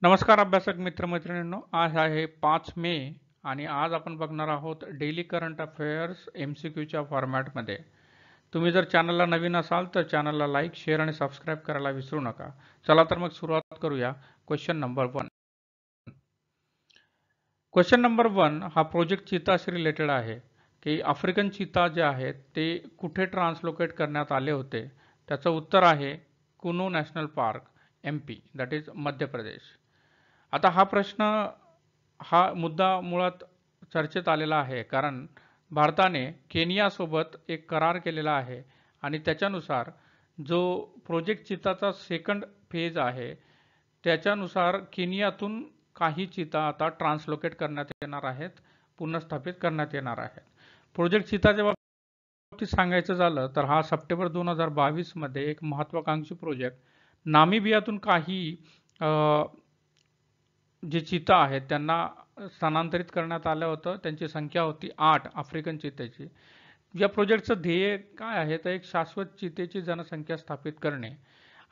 नमस्कार अभ्यासक मित्रमैत्रिणींनो, आज आहे 5 मे आणि आज आपण बघणार आहोत डेली करंट अफेअर्स MCQच्या फॉर्मॅटमध्ये. तुम्ही जर चॅनलला नवीन असाल तर चॅनलला लाईक, शेअर आणि सबस्क्राईब करायला विसरू नका. चला तर मग सुरुवात करूया. Question number 1. क्वेश्चन नंबर 1 हा प्रोजेक्ट चीताशी रिलेटेड आहे की आफ्रिकन चीता जे आहेत ते कुठे ट्रान्सलोकेट करण्यात आले होते. त्याचं उत्तर आहे Kuno national park, MP, that is Madhya Pradesh. आता हा मुद्दा मुळात चर्चेत आलेला आहे कारण भारताने केनियासोबत एक करार केलेला आहे आणि त्याच्यानुसार जो प्रोजेक्ट चीताचा सेकंड फेज आहे त्याच्यानुसार केनियातून काही चीता आता ट्रान्सलोकेट करण्यात येणार आहेत, पुनर्स्थापित करण्यात येणार आहेत. प्रोजेक्ट चीताच्या बाबतीत सांगायचं झालं तर हा सप्टेंबर 2022 मध्ये एक महत्वाकांक्षी प्रोजेक्ट नामिबियातून काही जे चीता आहेत त्यांना स्थानांतरित करण्यात आलं होतं. त्यांची संख्या होती 8 आफ्रिकन चीतेची. या प्रोजेक्टचं ध्येय काय आहे तर एक शाश्वत चीतेची जनसंख्या स्थापित करणे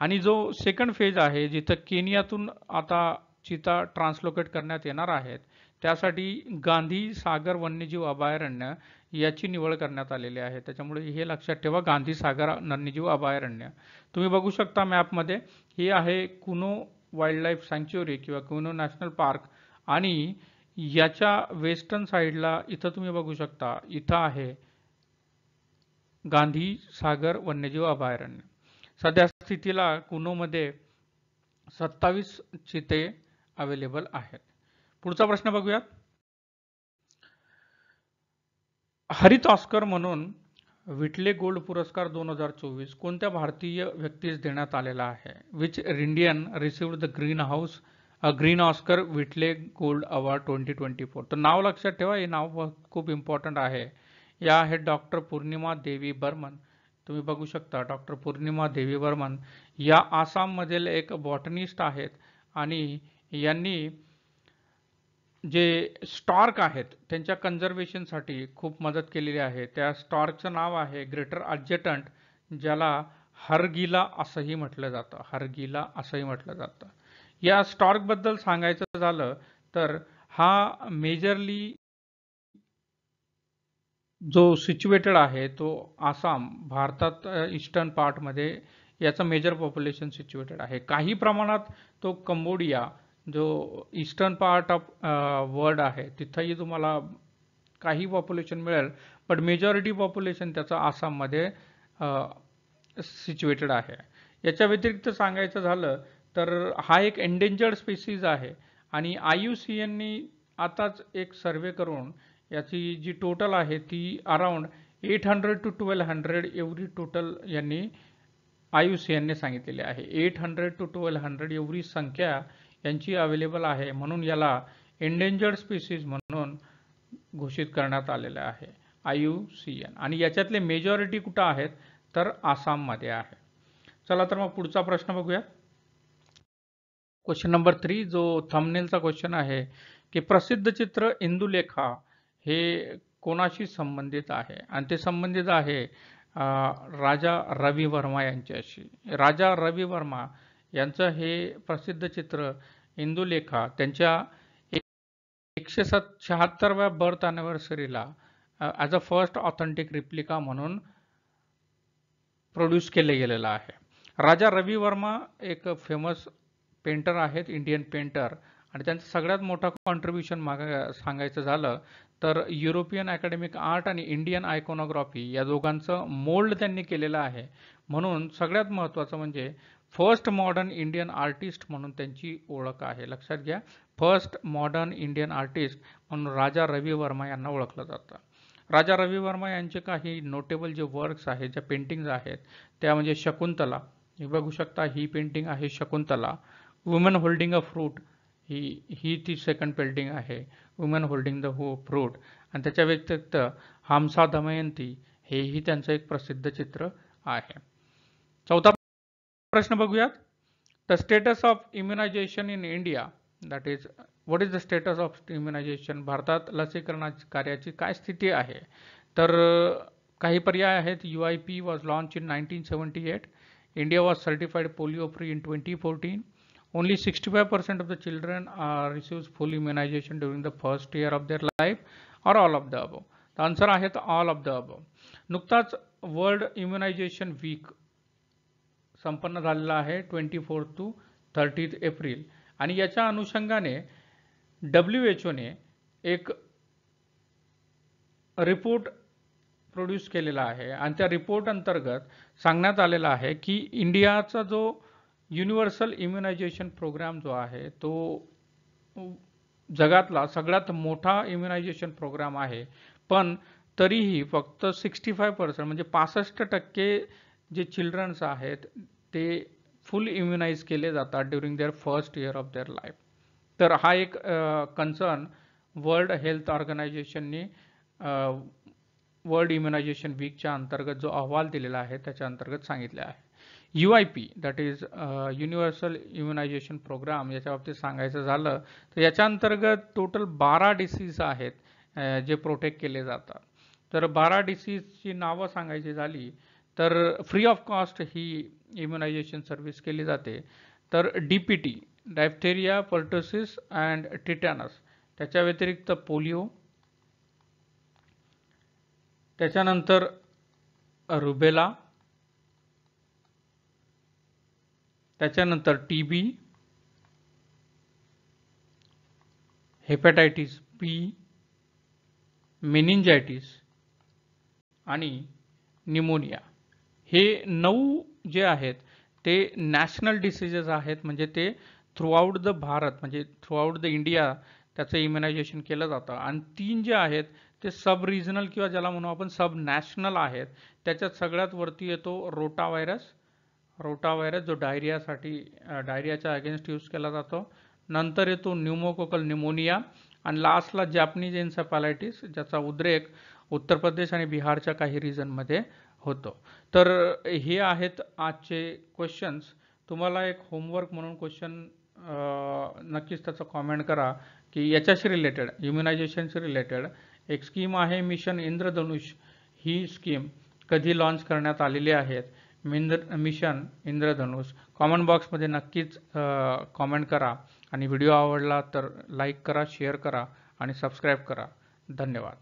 आणि जो सेकंड फेज आहे जिथं केनियातून आता चीता ट्रान्सलोकेट करण्यात येणार आहेत त्यासाठी गांधी सागर वन्यजीव अभयारण्य याची निवड करण्यात आलेली आहे. त्याच्यामुळे हे लक्षात ठेवा, गांधी सागर वन्यजीव अभयारण्य. तुम्ही बघू शकता मॅपमध्ये, हे आहे कुनो वाईल्ड लाईफ सँक्च्युअरी किंवा कुनो नॅशनल पार्क आणि याच्या वेस्टर्न साईडला इथं तुम्ही बघू शकता, इथं आहे गांधी सागर वन्यजीव अभयारण्य. सध्या स्थितीला कुनोमध्ये 27 चिते अवेलेबल आहेत. पुढचा प्रश्न बघूयात. हरित ऑस्कर म्हणून व्हिटले गोल्ड पुरस्कार 2024 कोणत्या भारतीय व्यक्तीस देण्यात आलेला आहे? Which Indian received the green Oscar Whitley gold award 2024. तर नाव लक्षात ठेवा, हे नाव खूप इम्पॉर्टंट आहे. या आहेत डॉक्टर पूर्णिमा देवी बर्मन. तुम्ही बघू शकता डॉक्टर पूर्णिमा देवी बर्मन या आसाममधील एक बॉटनिस्ट आहेत आणि यांनी जे स्टॉर्क आहेत त्यांच्या कन्झर्वेशनसाठी खूप मदत केलेली आहे. त्या स्टॉर्कचं नाव आहे ग्रेटर अडजटंट, ज्याला हरगिला असंही म्हटलं जातं. हरगिला असंही म्हटलं जातं. या स्टॉर्कबद्दल सांगायचं झालं तर हा मेजरली जो सिच्युएटेड आहे तो आसाम, भारतात ईस्टर्न पार्टमध्ये याचं मेजर पॉप्युलेशन सिच्युएटेड आहे. काही प्रमाणात तो कंबोडिया जो ईस्टर्न पार्ट ऑफ वर्ल्ड आहे तिथंही तुम्हाला काही पॉप्युलेशन मिळेल, पण मेजॉरिटी पॉप्युलेशन त्याचं आसाममध्ये सिच्युएटेड आहे. याच्या व्यतिरिक्त सांगायचं झालं तर हा एक एंडेंजर्ड स्पेसीज आहे आणि IUCNनी आताच एक सर्वे करून याची जी टोटल आहे ती अराउंड 800 to 1200 एवढी टोटल यांनी IUCNने सांगितलेली आहे. 800 to 1200 एवढी संख्या यांची अवेलेबल आहे, म्हणून याला एंडेंजर्ड स्पीसीज म्हणून घोषित करण्यात आलेलं आहे IUCN. आणि याच्यातले मेजॉरिटी कुठं आहेत तर आसाममध्ये आहे. चला तर मग पुढचा प्रश्न बघूया. क्वेश्चन नंबर 3 जो थंबनेलचा क्वेश्चन आहे की प्रसिद्ध चित्र इंदुलेखा हे कोणाशी संबंधित आहे आणि ते संबंधित आहे राजा रवी वर्मा यांच्याशी. राजा रवी वर्मा यांचं हे प्रसिद्ध चित्र इंदुलेखा त्यांच्या 176व्या बर्थ अॅनिव्हर्सरीला as a first authentic replica म्हणून प्रोड्यूस केले गेलेलं आहे. राजा रवी वर्मा एक फेमस पेंटर आहेत, इंडियन पेंटर, आणि त्यांचं सगळ्यात मोठं कॉन्ट्रीब्युशन सांगायचं झालं तर युरोपियन अकॅडमिक आर्ट आणि इंडियन आयकोनोग्राफी या दोघांचं मोल्ड त्यांनी केलेलं आहे. म्हणून सगळ्यात महत्त्वाचं म्हणजे फर्स्ट मॉडर्न इंडियन आर्टिस्ट म्हणून त्यांची ओळख आहे. लक्षात घ्या, फर्स्ट मॉडर्न इंडियन आर्टिस्ट म्हणून राजा रवी वर्मा यांना ओळखलं जातं. राजा रवी वर्मा यांचे काही नोटेबल जे वर्क्स आहेत, ज्या पेंटिंग्स आहेत त्या म्हणजे शकुंतला. हे बघू शकता, ही पेंटिंग आहे Shakuntala. Woman holding a fruit ही ती सेकंड पेंटिंग आहे, वुमन होल्डिंग द फ्रूट. आणि त्याच्या व्यतिरिक्त हमसा दमयंती हेही त्यांचं एक प्रसिद्ध चित्र आहे. चौथा प्रश्न बघूयात. The status of immunisation in India, that is what is the status of immunisation, भारतात लसीकरणाची कार्याची काय स्थिती आहे? तर काही पर्याय आहेत. UIP was launch in 1978. India was certified polio free in 2014. only 65% of the children receives full immunization during the first year of their life, or all of the above. The answer आहे all of the above. नुकताच world immunisation weak संपन्न झालेला आहे 24 to 30 April, आणि याच्या अनुषंगाने WHO ने एक रिपोर्ट प्रोड्यूस केलेला आहे, आणि त्या रिपोर्ट अंतर्गत सांगण्यात आलेलं आहे की इंडियाचा जो युनिव्हर्सल इम्युनायझेशन प्रोग्राम जो आहे तो जगातला सगळ्यात मोठा इम्युनायझेशन प्रोग्राम आहे, पण तरीही फक्त 65% म्हणजे 65% जे चिल्ड्रन्स आहेत ते फुल इम्युनाइज केले जातात during their first year of their life. तर हा एक कन्सर्न वर्ल्ड हेल्थ ऑर्गनायझेशनने वर्ल्ड इम्युनायझेशन वीकच्या अंतर्गत जो अहवाल दिलेला आहे त्याच्या अंतर्गत सांगितले आहे. UIP that is universal immunisation programme, याच्या बाबतीत सांगायचं झालं तर याच्या अंतर्गत टोटल 12 डिसीज आहेत जे प्रोटेक्ट केले जातात. तर 12 डिसीजची नावं सांगायची झाली तर free of cost he immunisation service केली जाते. तर DPT डायफ्थेरिया, पर्टुसिस अँड टिटॅनस, त्याच्या व्यतिरिक्त पोलिओ, त्याच्यानंतर रुबेला, त्याच्यानंतर TB, हेपॅटायटिस B, मेनिंजायटिस आणि निमोनिया. हे 9 जे आहेत ते नॅशनल डिसीजेस आहेत, म्हणजे ते थ्रूआउट द भारत म्हणजे थ्रूआउट द इंडिया त्याचं इम्युनायझेशन केलं जातं. आणि 3 जे आहेत ते सब रिजनल किंवा ज्याला म्हणू आपण सब नॅशनल आहेत. त्याच्यात सगळ्यात वरती येतो रोटा व्हायरस जो डायरियाच्या अगेन्स्ट यूज केला जातो. नंतर येतो न्यूमोकोकल निमोनिया, आणि लास्टला जॅपनीज एन्सेफॅलायटिस ज्याचा उद्रेक उत्तर प्रदेश आणि बिहारच्या काही रिजनमध्ये होतो. तर हे आहेत आजचे क्वेश्चन्स. तुम्हाला एक होमवर्क म्हणून क्वेश्चन नक्कीच त्याचं कॉमेंट करा की याच्याशी रिलेटेड, इम्युनायझेशनशी रिलेटेड एक स्कीम आहे मिशन इंद्रधनुष. ही स्कीम कधी लॉन्च करण्यात आलेली आहे? मिशन इंद्रधनुष. कॉमेंट बॉक्समध्ये नक्कीच कॉमेंट करा, आणि व्हिडिओ आवडला तर लाईक करा, शेअर करा आणि सबस्क्राईब करा. धन्यवाद.